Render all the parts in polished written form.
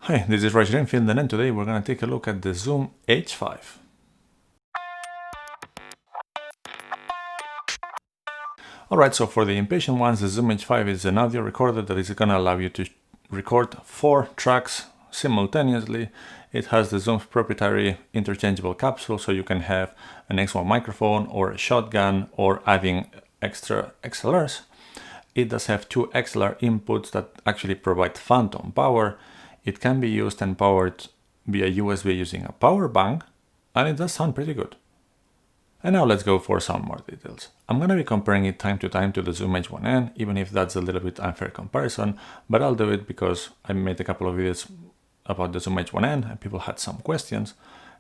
Hi, this is Roger Enfield, and today we're going to take a look at the Zoom H5. Alright, so for the impatient ones, the Zoom H5 is an audio recorder that is going to allow you to record 4 tracks simultaneously. It has the Zoom's proprietary interchangeable capsule, so you can have an X1 microphone or a shotgun or adding extra XLRs. It does have 2 XLR inputs that actually provide phantom power. It can be used and powered via USB using a power bank, and it does sound pretty good. And now let's go for some more details. I'm going to be comparing it time to time to the Zoom H1n, even if that's a little bit unfair comparison, but I'll do it because I made a couple of videos about the Zoom H1n and people had some questions.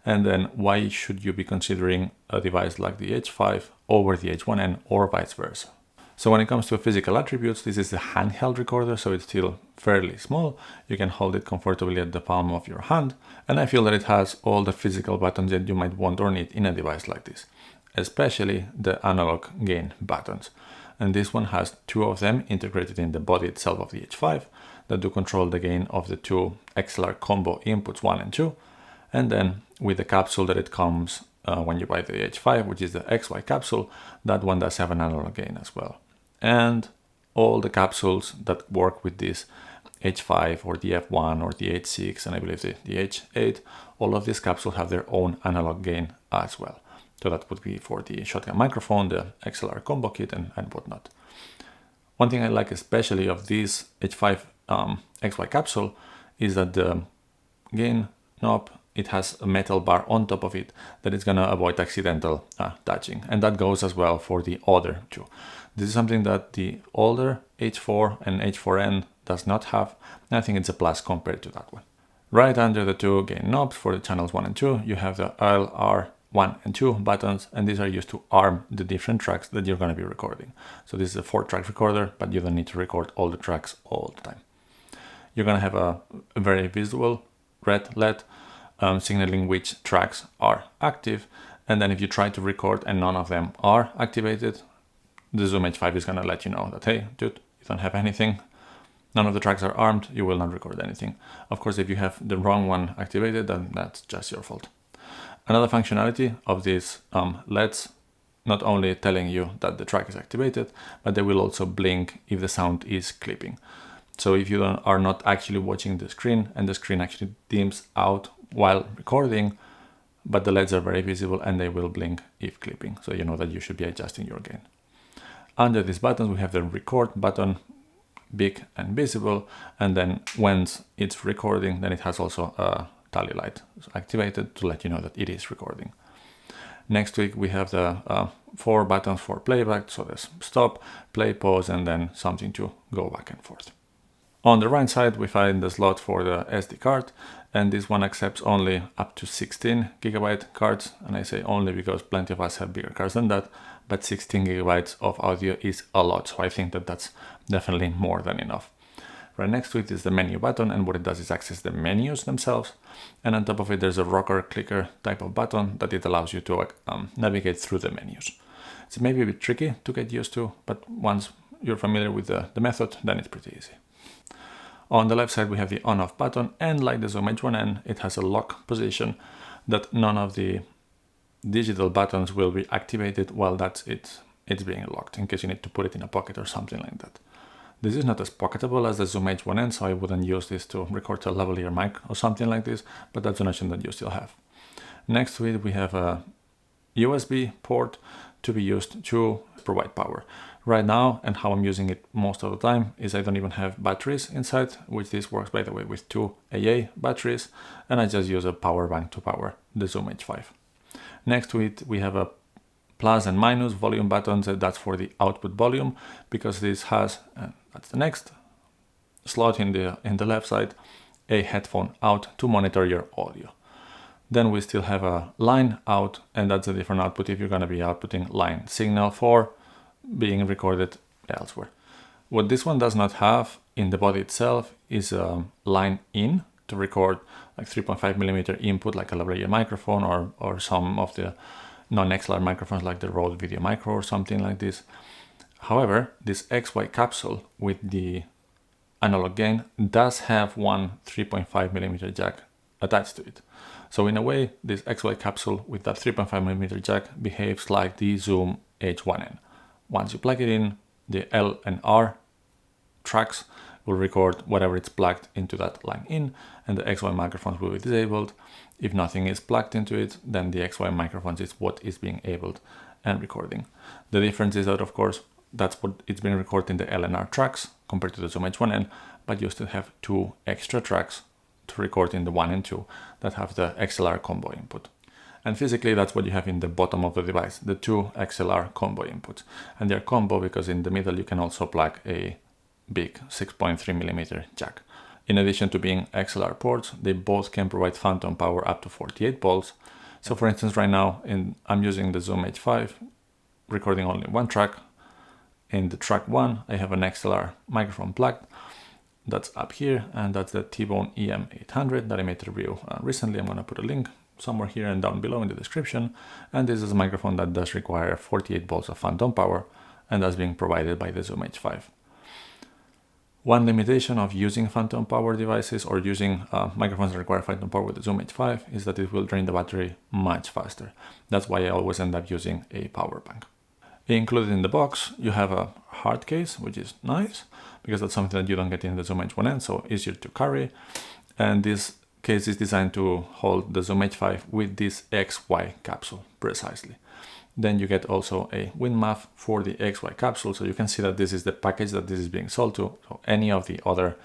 And then why should you be considering a device like the H5 over the H1n or vice versa? So when it comes to physical attributes, this is a handheld recorder, so it's still fairly small. You can hold it comfortably at the palm of your hand, and I feel that it has all the physical buttons that you might want or need in a device like this, especially the analog gain buttons. And this one has 2 of them integrated in the body itself of the H5 that do control the gain of the 2 XLR combo inputs 1 and 2, and then with the capsule that it comes when you buy the H5, which is the XY capsule, that one does have an analog gain as well. And all the capsules that work with this H5 or the F1 or the H6 and I believe the H8, all of these capsules have their own analog gain as well. So that would be for the shotgun microphone, the XLR combo kit and whatnot. One thing I like especially of this H5 XY capsule is that the gain knob, it has a metal bar on top of it that is going to avoid accidental touching. And that goes as well for the other 2. This is something that the older H4 and H4n does not have, and I think it's a plus compared to that one. Right under the 2 gain knobs for the channels 1 and 2, you have the LR 1 and 2 buttons, and these are used to arm the different tracks that you're going to be recording. So this is a 4-track recorder, but you don't need to record all the tracks all the time. You're going to have a very visual red LED signaling which tracks are active, and then if you try to record and none of them are activated, the Zoom H5 is going to let you know that, hey, dude, you don't have anything, none of the tracks are armed, you will not record anything. Of course, if you have the wrong one activated, then that's just your fault. Another functionality of these LEDs, not only telling you that the track is activated, but they will also blink if the sound is clipping. So if you are not actually watching the screen and the screen actually dims out while recording, but the LEDs are very visible and they will blink if clipping. So you know that you should be adjusting your gain. Under these buttons, we have the record button, big and visible. And then once it's recording, then it has also a tally light activated to let you know that it is recording. Next to it, we have the 4 buttons for playback. So there's stop, play, pause, and then something to go back and forth. On the right side, we find the slot for the SD card, and this one accepts only up to 16 gigabyte cards. And I say only because plenty of us have bigger cards than that, but 16 gigabytes of audio is a lot. So I think that that's definitely more than enough. Right next to it is the menu button, and what it does is access the menus themselves. And on top of it, there's a rocker clicker type of button that it allows you to navigate through the menus. It's maybe a bit tricky to get used to, but once you're familiar with the method, then it's pretty easy. On the left side, we have the on-off button, and like the Zoom H1n, it has a lock position that none of the digital buttons will be activated while it's being locked, in case you need to put it in a pocket or something like that. This is not as pocketable as the Zoom H1n, so I wouldn't use this to record a lavalier mic or something like this, but that's an option that you still have. Next to it, we have a USB port to be used to provide power. Right now, and how I'm using it most of the time, is I don't even have batteries inside, which this works, by the way, with 2 AA batteries, and I just use a power bank to power the Zoom H5. Next to it, we have a plus and minus volume buttons. That's for the output volume, because this has, that's the next slot in the left side, a headphone out to monitor your audio. Then we still have a line out, and that's a different output if you're going to be outputting line signal for being recorded elsewhere. What this one does not have in the body itself is a line in to record like 3.5mm input like a lavalier microphone or some of the non-XLR microphones like the Rode Video Micro or something like this. However, this XY capsule with the analog gain does have one 3.5mm jack attached to it. So in a way, this XY capsule with that 3.5mm jack behaves like the Zoom H1n. Once you plug it in, the L and R tracks will record whatever it's plugged into that line in, and the XY microphones will be disabled. If nothing is plugged into it, then the XY microphones is what is being enabled and recording. The difference is that, of course, that's what it's being recorded in the L and R tracks compared to the Zoom H1n, but you still have two extra tracks to record in the 1 and 2 that have the XLR combo input. And physically, that's what you have in the bottom of the device, the two XLR combo inputs. And they're combo because in the middle you can also plug a big 6.3mm jack. In addition to being XLR ports, they both can provide phantom power up to 48 volts. So for instance, right now I'm using the Zoom H5, recording only one track. In the track 1, I have an XLR microphone plugged. That's up here, and that's the T.bone EM800 that I made a review recently. I'm going to put a link somewhere here and down below in the description. And this is a microphone that does require 48 volts of phantom power, and that's being provided by the Zoom H5. One limitation of using phantom power devices or using microphones that require phantom power with the Zoom H5 is that it will drain the battery much faster. That's why I always end up using a power bank. Included in the box, you have a hard case, which is nice because that's something that you don't get in the Zoom H1n, so easier to carry. And this case is designed to hold the Zoom H5 with this XY capsule precisely. Then you get also a wind muff for the XY capsule, so you can see that this is the package that this is being sold to. So any of the other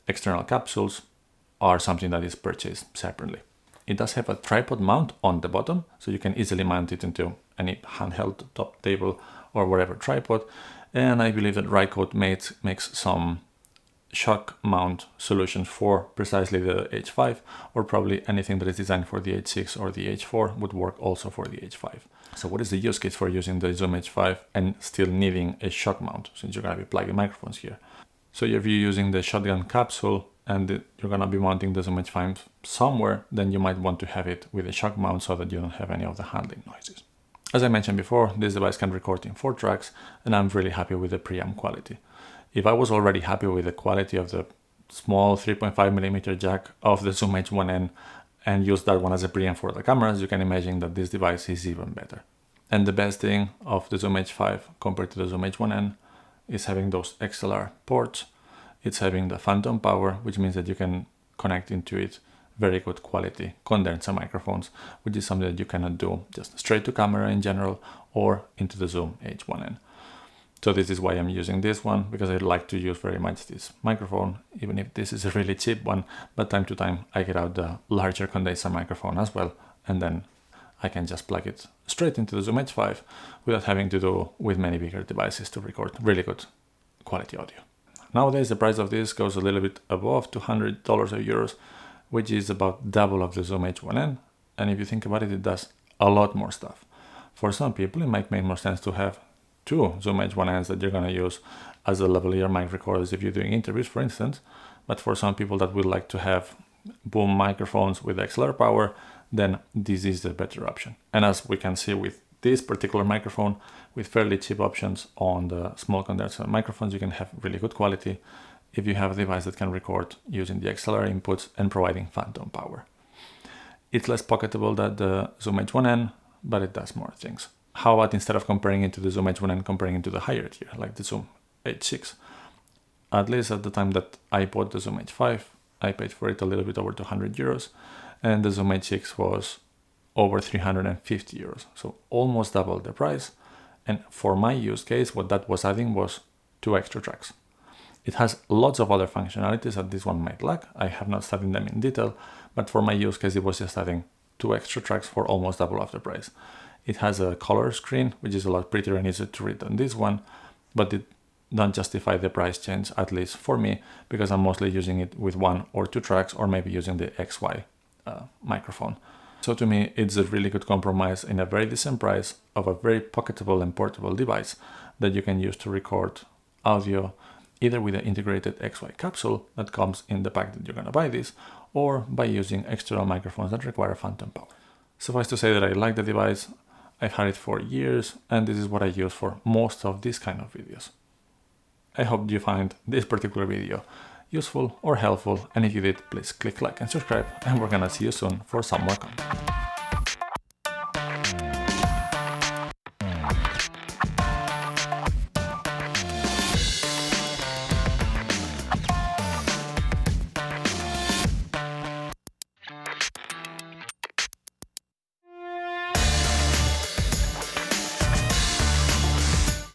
external capsules are something that is purchased separately. It does have a tripod mount on the bottom, so you can easily mount it into any handheld top table or whatever tripod. And I believe that Rycote makes some shock mount solutions for precisely the H5, or probably anything that is designed for the H6 or the H4 would work also for the H5. So what is the use case for using the Zoom H5 and still needing a shock mount, since you're going to be plugging microphones here? So if you're using the shotgun capsule and you're going to be mounting the Zoom H5 somewhere, then you might want to have it with a shock mount so that you don't have any of the handling noises. As I mentioned before, this device can record in 4 tracks, and I'm really happy with the preamp quality. If I was already happy with the quality of the small 3.5mm jack of the Zoom H1n and used that one as a preamp for the cameras, you can imagine that this device is even better. And the best thing of the Zoom H5 compared to the Zoom H1n is having those XLR ports. It's having the phantom power, which means that you can connect into it very good quality condenser microphones, which is something that you cannot do just straight to camera in general or into the Zoom H1n. So this is why I'm using this one, because I like to use very much this microphone, even if this is a really cheap one, but time to time I get out the larger condenser microphone as well, and then I can just plug it straight into the Zoom H5 without having to do with many bigger devices to record really good quality audio. Nowadays the price of this goes a little bit above $200 or euros, which is about double of the Zoom H1n, and if you think about it, it does a lot more stuff. For some people it might make more sense to have 2 Zoom H1ns that you're going to use as a lavalier mic recorders if you're doing interviews, for instance. But for some people that would like to have boom microphones with XLR power, then this is the better option. And as we can see with this particular microphone, with fairly cheap options on the small condenser microphones, you can have really good quality if you have a device that can record using the XLR inputs and providing phantom power. It's less pocketable than the Zoom H1n, but it does more things. How about instead of comparing it to the Zoom H1n, comparing it to the higher tier, like the Zoom H6? At least at the time that I bought the Zoom H5, I paid for it a little bit over 200 euros, and the Zoom H6 was over 350 euros, so almost double the price. And for my use case, what that was adding was 2 extra tracks. It has lots of other functionalities that this one might lack. I have not studied them in detail, but for my use case, it was just adding 2 extra tracks for almost double of the price. It has a color screen, which is a lot prettier and easier to read than this one, but it don't justify the price change, at least for me, because I'm mostly using it with 1 or 2 tracks, or maybe using the XY microphone. So to me, it's a really good compromise in a very decent price of a very pocketable and portable device that you can use to record audio, either with the integrated XY capsule that comes in the pack that you're going to buy this, or by using external microphones that require phantom power. Suffice to say that I like the device. I've had it for years, and this is what I use for most of these kind of videos. I hope you find this particular video useful or helpful, and if you did, please click like and subscribe, and we're gonna see you soon for some more content.